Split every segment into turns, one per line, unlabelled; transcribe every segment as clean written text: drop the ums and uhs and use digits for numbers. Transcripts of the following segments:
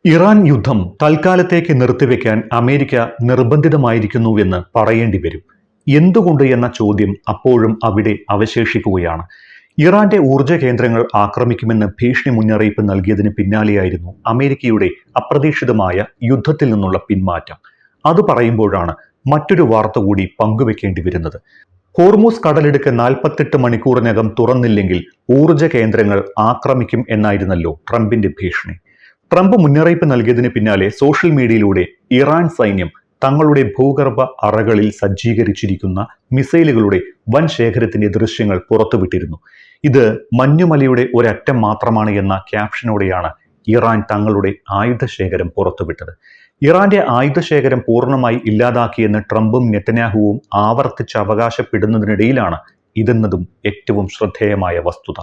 Iran യുദ്ധം തൽക്കാലത്തേക്ക് നിർത്തിവെക്കാൻ America നിർബന്ധിതമായിരിക്കുന്നുവെന്ന് പറയേണ്ടി വരും. എന്തുകൊണ്ട് എന്ന ചോദ്യം അപ്പോഴും അവിടെ അവശേഷിക്കുകയാണ്. ഇറാന്റെ ഊർജ്ജ കേന്ദ്രങ്ങൾ ആക്രമിക്കുമെന്ന് ഭീഷണി മുന്നറിയിപ്പ് നൽകിയതിന് പിന്നാലെയായിരുന്നു അമേരിക്കയുടെ അപ്രതീക്ഷിതമായ യുദ്ധത്തിൽ നിന്നുള്ള പിന്മാറ്റം. അത് പറയുമ്പോഴാണ് മറ്റൊരു വാർത്ത കൂടി പങ്കുവെക്കേണ്ടി വരുന്നത്. ഹോർമൂസ് കടലിടുക്ക് 48 മണിക്കൂറിനകം തുറന്നില്ലെങ്കിൽ ഊർജ്ജ കേന്ദ്രങ്ങൾ ആക്രമിക്കും എന്നായിരുന്നല്ലോ ട്രംപിന്റെ ഭീഷണി. ട്രംപ് മുന്നറിയിപ്പ് നൽകിയതിന് പിന്നാലെ സോഷ്യൽ മീഡിയയിലൂടെ ഇറാൻ സൈന്യം തങ്ങളുടെ ഭൂഗർഭ അറകളിൽ സജ്ജീകരിച്ചിരിക്കുന്ന മിസൈലുകളുടെ വൻ ശേഖരത്തിന്റെ ദൃശ്യങ്ങൾ പുറത്തുവിട്ടിരുന്നു. ഇത് മഞ്ഞുമലയുടെ ഒരറ്റം മാത്രമാണ് എന്ന ക്യാപ്ഷനോടെയാണ് ഇറാൻ തങ്ങളുടെ ആയുധശേഖരം പുറത്തുവിട്ടത്. ഇറാന്റെ ആയുധശേഖരം പൂർണ്ണമായി ഇല്ലാതാക്കിയെന്ന് ട്രംപും നെതന്യാഹുവും ആവർത്തിച്ച് അവകാശപ്പെടുന്നതിനിടയിലാണ് ഇതെന്നതും ഏറ്റവും ശ്രദ്ധേയമായ വസ്തുത.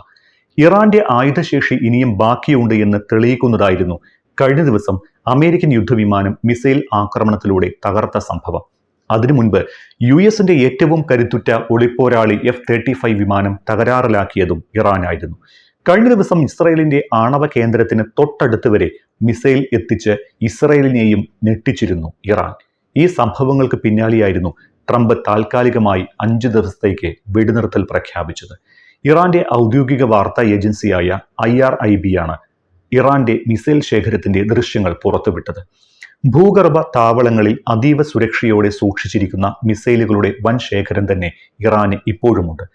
ഇറാന്റെ ആയുധശേഷി ഇനിയും ബാക്കിയുണ്ട് എന്ന് തെളിയിക്കുന്നതായിരുന്നു കഴിഞ്ഞ ദിവസം അമേരിക്കൻ യുദ്ധവിമാനം മിസൈൽ ആക്രമണത്തിലൂടെ തകർത്ത സംഭവം. അതിനു മുൻപ് യുഎസിന്റെ ഏറ്റവും കരുത്തുറ്റ ഒളിപ്പോരാളി F-35 വിമാനം തകരാറിലാക്കിയതും ഇറാനായിരുന്നു. കഴിഞ്ഞ ദിവസം ഇസ്രയേലിന്റെ ആണവ കേന്ദ്രത്തിന് തൊട്ടടുത്ത് വരെ മിസൈൽ എത്തിച്ച് ഇസ്രയേലിനെയും ഞെട്ടിച്ചിരുന്നു ഇറാൻ. ഈ സംഭവങ്ങൾക്ക് പിന്നാലെയായിരുന്നു ട്രംപ് താൽക്കാലികമായി 5 ദിവസത്തേക്ക് വെടിനിർത്തൽ പ്രഖ്യാപിച്ചത്. ഇറാന്റെ ഔദ്യോഗിക വാർത്താ ഏജൻസിയായ IRIB ആണ് ഇറാന്റെ മിസൈൽ ശേഖരത്തിന്റെ ദൃശ്യങ്ങൾ പുറത്തുവിട്ടത്. ഭൂഗർഭ താവളങ്ങളിൽ അതീവ സുരക്ഷയോടെ സൂക്ഷിച്ചിരിക്കുന്ന മിസൈലുകളുടെ വൻ ശേഖരം തന്നെ ഇറാന് ഇപ്പോഴുമുണ്ട്.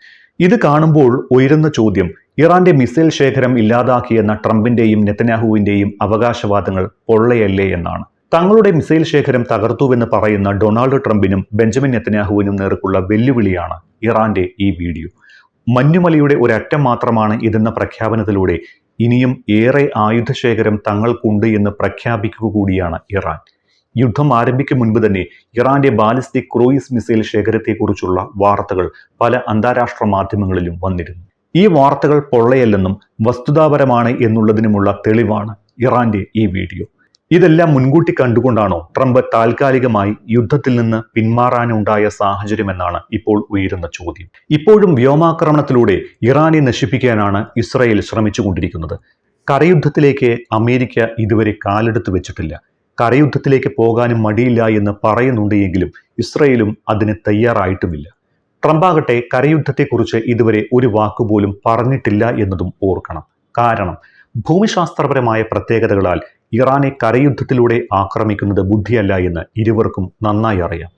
ഇത് കാണുമ്പോൾ ഉയരുന്ന ചോദ്യം, ഇറാന്റെ മിസൈൽ ശേഖരം ഇല്ലാതാക്കിയെന്ന ട്രംപിന്റെയും നെതന്യാഹുവിന്റെയും അവകാശവാദങ്ങൾ പൊള്ളയല്ലേ എന്നാണ്. തങ്ങളുടെ മിസൈൽ ശേഖരം തകർത്തുവെന്ന് പറയുന്ന ഡൊണാൾഡ് ട്രംപിനും ബെഞ്ചമിൻ നെതന്യാഹുവിനും നേർക്കുള്ള വെല്ലുവിളിയാണ് ഇറാന്റെ ഈ വീഡിയോ. മഞ്ഞുമലയുടെ ഒരറ്റം മാത്രമാണ് ഇതെന്ന പ്രഖ്യാപനത്തിലൂടെ ഇനിയും ഏറെ ആയുധശേഖരം തങ്ങൾക്കുണ്ട് എന്ന് പ്രഖ്യാപിക്കുക കൂടിയാണ് ഇറാൻ. യുദ്ധം ആരംഭിക്കും മുൻപ് തന്നെ ഇറാന്റെ ബാലിസ്റ്റിക് ക്രൂയിസ് മിസൈൽ ശേഖരത്തെക്കുറിച്ചുള്ള വാർത്തകൾ പല അന്താരാഷ്ട്ര മാധ്യമങ്ങളിലും വന്നിരുന്നു. ഈ വാർത്തകൾ പൊള്ളയല്ലെന്നും വസ്തുതാപരമാണ് എന്നുള്ളതിനുമുള്ള തെളിവാണ് ഇറാന്റെ ഈ വീഡിയോ. ഇതെല്ലാം മുൻകൂട്ടി കണ്ടുകൊണ്ടാണോ ട്രംപ് താൽക്കാലികമായി യുദ്ധത്തിൽ നിന്ന് പിന്മാറാനുണ്ടായ സാഹചര്യമെന്നാണ് ഇപ്പോൾ ഉയരുന്ന ചോദ്യം. ഇപ്പോഴും വ്യോമാക്രമണത്തിലൂടെ ഇറാനെ നശിപ്പിക്കാനാണ് ഇസ്രയേൽ ശ്രമിച്ചുകൊണ്ടിരിക്കുന്നത്. കരയുദ്ധത്തിലേക്ക് അമേരിക്ക ഇതുവരെ കാലെടുത്ത് വെച്ചിട്ടില്ല. കരയുദ്ധത്തിലേക്ക് പോകാനും മടിയില്ല എന്ന് പറയുന്നുണ്ട് എങ്കിലും ഇസ്രയേലും അതിന് തയ്യാറായിട്ടുമില്ല. ട്രംപാകട്ടെ കരയുദ്ധത്തെക്കുറിച്ച് ഇതുവരെ ഒരു വാക്കുപോലും പറഞ്ഞിട്ടില്ല എന്നതും ഓർക്കണം. കാരണം ഭൂമിശാസ്ത്രപരമായ പ്രത്യേകതകളാൽ ഇറാനെ കരയുദ്ധത്തിലൂടെ ആക്രമിക്കുന്നത് ബുദ്ധിയല്ല എന്ന് ഇരുവർക്കും നന്നായി അറിയാം.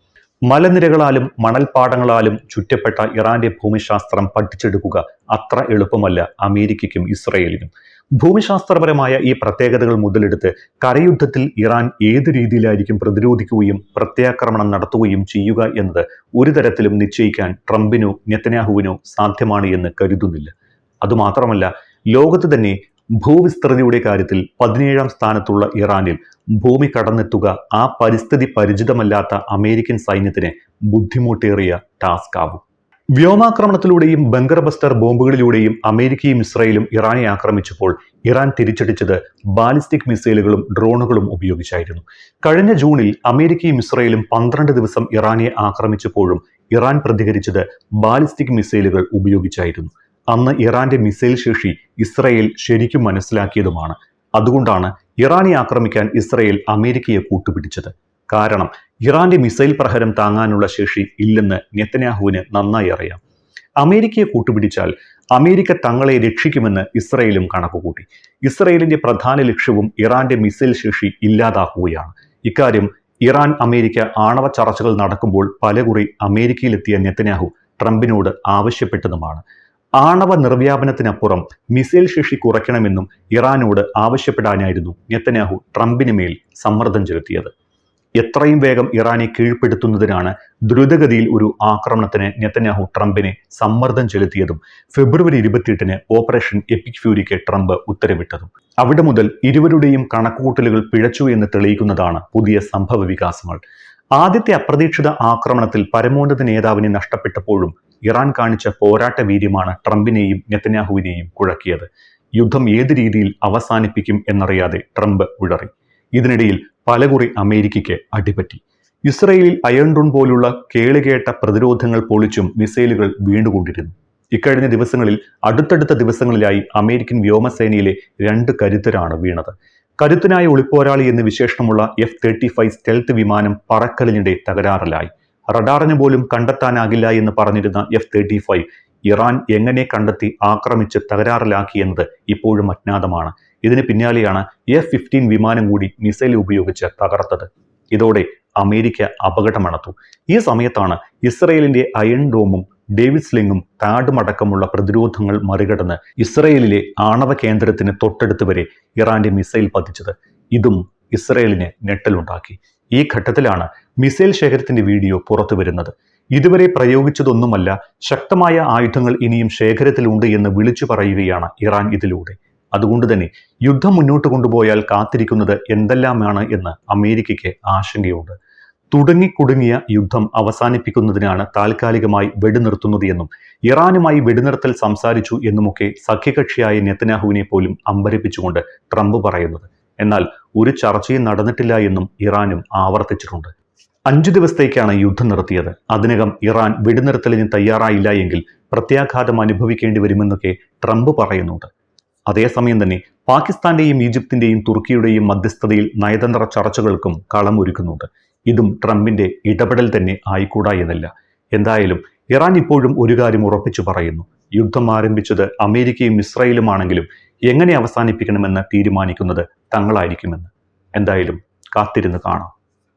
മലനിരകളാലും മണൽപ്പാടങ്ങളാലും ചുറ്റപ്പെട്ട ഇറാന്റെ ഭൂമിശാസ്ത്രം പഠിച്ചെടുക്കുക അത്ര എളുപ്പമല്ല അമേരിക്കയ്ക്കും ഇസ്രയേലിനും. ഭൂമിശാസ്ത്രപരമായ ഈ പ്രത്യേകതകൾ മുതലെടുത്ത് കരയുദ്ധത്തിൽ ഇറാൻ ഏത് രീതിയിലായിരിക്കും പ്രതിരോധിക്കുകയും പ്രത്യാക്രമണം നടത്തുകയും ചെയ്യുക എന്നത് ഒരു തരത്തിലും നിശ്ചയിക്കാൻ ട്രംപിനോ നെതന്യാഹുവിനോ സാധ്യമാണ് എന്ന് കരുതുന്നില്ല. അതുമാത്രമല്ല, ലോകത്ത് തന്നെ ഭൂവിസ്തൃതിയുടെ കാര്യത്തിൽ 17ാം സ്ഥാനത്തുള്ള ഇറാനിൽ ഭൂമി കടന്നെത്തുക ആ പരിസ്ഥിതി പരിചിതമല്ലാത്ത അമേരിക്കൻ സൈന്യത്തിന് ബുദ്ധിമുട്ടേറിയ ടാസ്ക് ആവും. വ്യോമാക്രമണത്തിലൂടെയും ബങ്കർ ബസ്റ്റർ ബോംബുകളിലൂടെയും അമേരിക്കയും ഇസ്രയേലും ഇറാനെ ആക്രമിച്ചപ്പോൾ ഇറാൻ തിരിച്ചടിച്ചത് ബാലിസ്റ്റിക് മിസൈലുകളും ഡ്രോണുകളും ഉപയോഗിച്ചായിരുന്നു. കഴിഞ്ഞ ജൂണിൽ അമേരിക്കയും ഇസ്രയേലും 12 ദിവസം ഇറാനെ ആക്രമിച്ചപ്പോഴും ഇറാൻ പ്രതികരിച്ചത് ബാലിസ്റ്റിക് മിസൈലുകൾ ഉപയോഗിച്ചായിരുന്നു. അന്ന് ഇറാന്റെ മിസൈൽ ശേഷി ഇസ്രയേൽ ശരിക്കും മനസ്സിലാക്കിയതുമാണ്. അതുകൊണ്ടാണ് ഇറാനെ ആക്രമിക്കാൻ ഇസ്രയേൽ അമേരിക്കയെ കൂട്ടുപിടിച്ചത്. കാരണം ഇറാന്റെ മിസൈൽ പ്രഹരം താങ്ങാനുള്ള ശേഷി ഇല്ലെന്ന് നെതന്യാഹുവിന് നന്നായി അറിയാം. അമേരിക്കയെ കൂട്ടുപിടിച്ചാൽ അമേരിക്ക തങ്ങളെ രക്ഷിക്കുമെന്ന് ഇസ്രയേലും കണക്കുകൂട്ടി. ഇസ്രയേലിന്റെ പ്രധാന ലക്ഷ്യവും ഇറാന്റെ മിസൈൽ ശേഷി ഇല്ലാതാക്കുകയാണ്. ഇക്കാര്യം ഇറാൻ അമേരിക്ക ആണവ ചർച്ചകൾ നടക്കുമ്പോൾ പലകുറി അമേരിക്കയിലെത്തിയ നെതന്യാഹു ട്രംപിനോട് ആവശ്യപ്പെട്ടതുമാണ്. ആണവ നിർവ്യാപനത്തിനപ്പുറം മിസൈൽ ശേഷി കുറയ്ക്കണമെന്നും ഇറാനോട് ആവശ്യപ്പെടാനായിരുന്നു നെതന്യാഹു ട്രംപിന് മേൽ സമ്മർദ്ദം ചെലുത്തിയത്. എത്രയും വേഗം ഇറാനെ കീഴ്പ്പെടുത്തുന്നതിനാണ് ദ്രുതഗതിയിൽ ഒരു ആക്രമണത്തിന് നെതന്യാഹു ട്രംപിനെ സമ്മർദ്ദം ചെലുത്തിയതും ഫെബ്രുവരി 28-ന് ഓപ്പറേഷൻ എപ്പിക് ഫ്യൂരിക്ക് ട്രംപ് ഉത്തരവിട്ടതും. അവിടെ മുതൽ ഇരുവരുടെയും കണക്കുകൂട്ടലുകൾ പിഴച്ചു എന്ന് തെളിയിക്കുന്നതാണ് പുതിയ സംഭവ വികാസങ്ങൾ. ആദ്യത്തെ അപ്രതീക്ഷിത ആക്രമണത്തിൽ പരമോന്നത നേതാവിനെ നഷ്ടപ്പെട്ടപ്പോഴും ഇറാൻ കാണിച്ച പോരാട്ട വീര്യമാണ് ട്രംപിനെയും നെതന്യാഹുവിനെയും കുഴക്കിയത്. യുദ്ധം ഏത് രീതിയിൽ അവസാനിപ്പിക്കും എന്നറിയാതെ ട്രംപ് ഉഴറി. ഇതിനിടയിൽ പലകുറി അമേരിക്കയ്ക്ക് അടിപറ്റി. ഇസ്രയേലിൽ അയൺ ഡോം പോലുള്ള കേളുകേട്ട പ്രതിരോധങ്ങൾ പൊളിച്ചും മിസൈലുകൾ വീണ്ടുകൊണ്ടിരുന്നു. ഇക്കഴിഞ്ഞ ദിവസങ്ങളിൽ അടുത്തടുത്ത ദിവസങ്ങളിലായി അമേരിക്കൻ വ്യോമസേനയിലെ 2 കരുത്തരാണ് വീണത്. കരുത്തനായ ഒളിപ്പോരാളി എന്ന് വിശേഷണമുള്ള F-35 സ്റ്റെൽത്ത് വിമാനം പറക്കലിനിടെ തകരാറിലായി. റഡാറിന് പോലും കണ്ടെത്താനാകില്ല എന്ന് പറഞ്ഞിരുന്ന F-35 ഇറാൻ എങ്ങനെ കണ്ടെത്തി ആക്രമിച്ച് തകരാറിലാക്കിയെന്നത് ഇപ്പോഴും അജ്ഞാതമാണ്. ഇതിന് പിന്നാലെയാണ് F-15 വിമാനം കൂടി മിസൈൽ ഉപയോഗിച്ച് തകർത്തത്. ഇതോടെ അമേരിക്ക അപകടമണത്തു. ഈ സമയത്താണ് ഇസ്രയേലിന്റെ അയൺ ഡോമും ഡേവിഡ് സ്ലിംഗും താഡും അടക്കമുള്ള പ്രതിരോധങ്ങൾ മറികടന്ന് ഇസ്രയേലിലെ ആണവ കേന്ദ്രത്തിന് തൊട്ടടുത്ത് വരെ ഇറാന്റെ മിസൈൽ പതിച്ചത്. ഇതും ഇസ്രയേലിന് ഞെട്ടലുണ്ടാക്കി. ഈ ഘട്ടത്തിലാണ് മിസൈൽ ശേഖരത്തിന്റെ വീഡിയോ പുറത്തു വരുന്നത്. ഇതുവരെ പ്രയോഗിച്ചതൊന്നുമല്ല, ശക്തമായ ആയുധങ്ങൾ ഇനിയും ശേഖരത്തിലുണ്ട് എന്ന് വിളിച്ചു പറയുകയാണ് ഇറാൻ ഇതിലൂടെ. അതുകൊണ്ട് തന്നെ യുദ്ധം മുന്നോട്ട് കൊണ്ടുപോയാൽ കാത്തിരിക്കുന്നത് എന്തെല്ലാമാണ് എന്ന് അമേരിക്കയ്ക്ക് ആശങ്കയുണ്ട്. കുടുങ്ങിയ യുദ്ധം അവസാനിപ്പിക്കുന്നതിനാണ് താൽക്കാലികമായി വെടിനിർത്തുന്നത് എന്നും ഇറാനുമായി വെടിനിർത്തൽ സംസാരിച്ചു എന്നുമൊക്കെ സഖ്യകക്ഷിയായ നെതന്യാഹുവിനെ പോലും അമ്പരപ്പിച്ചുകൊണ്ട് ട്രംപ് പറയുന്നത്. എന്നാൽ ഒരു ചർച്ചയും നടന്നിട്ടില്ല എന്നും ഇറാനും ആവർത്തിച്ചിട്ടുണ്ട്. 5 ദിവസത്തേക്കാണ് യുദ്ധം നിർത്തിയത്. അതിനകം ഇറാൻ വെടിനിർത്തലിന് തയ്യാറായില്ല എങ്കിൽ പ്രത്യാഘാതം അനുഭവിക്കേണ്ടി വരുമെന്നൊക്കെ ട്രംപ് പറയുന്നുണ്ട്. അതേസമയം തന്നെ പാകിസ്ഥാന്റെയും ഈജിപ്തിന്റെയും തുർക്കിയുടെയും മധ്യസ്ഥതയിൽ നയതന്ത്ര ചർച്ചകൾക്കും കളമൊരുക്കുന്നുണ്ട്. ഇതും ട്രംപിന്റെ ഇടപെടൽ തന്നെ ആയിക്കൂടാ എന്നില്ല. എന്തായാലും ഇറാൻ ഇപ്പോഴും ഒരു കാര്യം ഉറപ്പിച്ചു പറയുന്നു: യുദ്ധം ആരംഭിച്ചത് അമേരിക്കയും ഇസ്രായേലുമാണെങ്കിലും എങ്ങനെ അവസാനിപ്പിക്കണമെന്ന് തീരുമാനിക്കുന്നത് തങ്ങളായിരിക്കുമെന്ന്. എന്തായാലും കാത്തിരുന്ന് കാണാം.